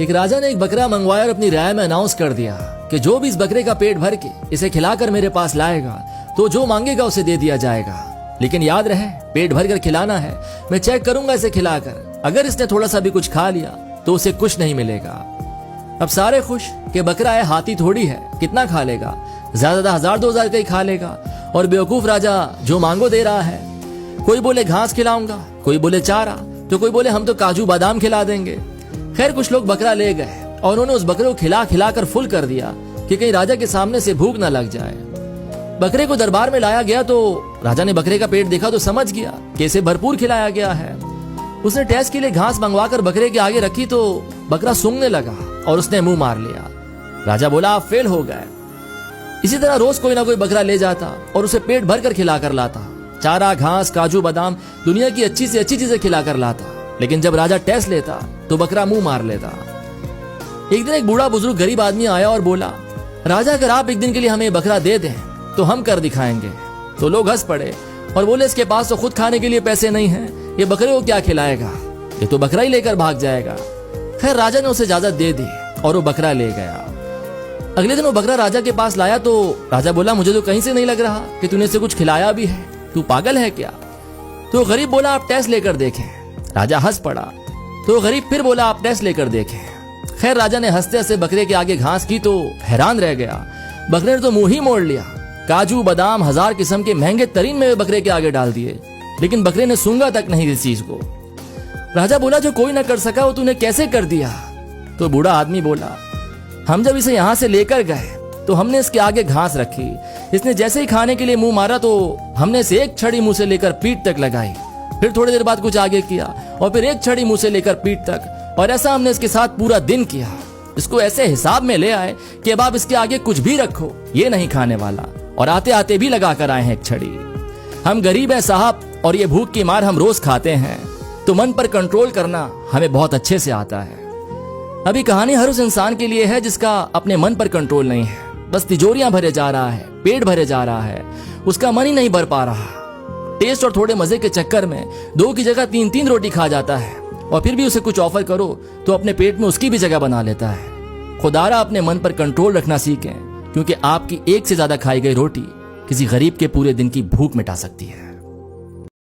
एक राजा ने एक बकरा मंगवाया और अपनी राय में अनाउंस कर दिया कि जो भी इस बकरे का पेट भर के इसे खिलाकर मेरे पास लाएगा तो जो मांगेगा उसे दे दिया जाएगा। लेकिन याद रहे, पेट भर कर खिलाना है। मैं चेक करूंगा इसे खिलाकर, अगर इसने थोड़ा सा भी कुछ खा लिया तो उसे कुछ नहीं मिलेगा। अब सारे खुश कि बकरा है, हाथी थोड़ी है, कितना खा लेगा, ज्यादा 1000-2000 का ही खा लेगा। और बेवकूफ राजा जो मांगो दे रहा है। कोई बोले घास खिलाऊंगा, कोई बोले चारा, तो कोई बोले हम तो काजू बादाम खिला देंगे। खैर कुछ लोग बकरा ले गए और उन्होंने उस बकरे को खिला खिला कर फुल कर दिया कि कहीं राजा के सामने से भूख न लग जाए। बकरे को दरबार में लाया गया तो राजा ने बकरे का पेट देखा तो समझ गया कि इसे भरपूर खिलाया गया है। उसने टेस्ट के लिए घास मंगवाकर बकरे के आगे रखी तो बकरा सूंघने लगा और उसने मुंह मार लिया। राजा बोला आप फेल हो गए। इसी तरह रोज कोई ना कोई बकरा ले जाता और उसे पेट भर कर खिलाकर लाता, चारा, घास, काजू बादाम, दुनिया की अच्छी से अच्छी चीजें खिलाकर लाता। लेकिन जब राजा टेस्ट लेता तो बकरा मुंह मार लेता। एक दिन एक बूढ़ा बुजुर्ग गरीब आदमी आया और बोला, राजा अगर आप एक दिन के लिए हमें बकरा दे दें तो हम कर दिखाएंगे। तो लोग हंस पड़े और बोले इसके पास तो खुद खाने के लिए पैसे नहीं हैं, ये बकरे को क्या खिलाएगा, ये तो बकरा ही लेकर भाग जाएगा। खैर राजा ने उसे इजाजत दे दी और वो बकरा ले गया। अगले दिन वो बकरा राजा के पास लाया तो राजा बोला मुझे तो कहीं से नहीं लग रहा कि तूने इसे कुछ खिलाया भी है, तू पागल है क्या। तो गरीब बोला आप टेस्ट लेकर देखें। राजा हंस पड़ा। तो गरीब फिर बोला आप टेस्ट लेकर देखें। खैर राजा ने हंसते हंसते बकरे के आगे घास की तो हैरान रह गया। बकरे ने तो मुंह ही मोड़ लिया। काजू बादाम 1000 किस्म के महंगे तरीन में बकरे के आगे डाल दिए, लेकिन बकरे ने सूंघा तक नहीं इस चीज को। राजा बोला जो कोई ना कर सका वो तूने कैसे कर दिया। तो बूढ़ा आदमी बोला हम जब इसे यहां से लेकर गए तो हमने इसके आगे घास रखी, इसने जैसे ही खाने के लिए मुंह मारा तो हमने इसे एक छड़ी मुंह से लेकर पीठ तक लगाई, फिर थोड़ी देर बाद कुछ आगे किया और फिर एक छड़ी मुंह से लेकर पीठ तक, और ऐसा हमने इसके साथ पूरा दिन किया। इसको ऐसे हिसाब में ले आए कि अब आप इसके आगे कुछ भी रखो ये नहीं खाने वाला, और आते आते भी लगा कर आए हैं एक छड़ी। हम गरीब हैं साहब और ये भूख की मार हम रोज खाते हैं, तो मन पर कंट्रोल करना हमें बहुत अच्छे से आता है। अभी कहानी हर उस इंसान के लिए है जिसका अपने मन पर कंट्रोल नहीं है, बस तिजोरियां भरे जा रहा है, पेट भरे जा रहा है, उसका मन ही नहीं भर पा रहा। टेस्ट और थोड़े मजे के चक्कर में 2 की जगह 3-3 रोटी खा जाता है, और फिर भी उसे कुछ ऑफर करो तो अपने पेट में उसकी भी जगह बना लेता है। खुदारा अपने मन पर कंट्रोल रखना सीखें, क्योंकि आपकी एक से ज्यादा खाई गई रोटी किसी गरीब के पूरे दिन की भूख मिटा सकती है।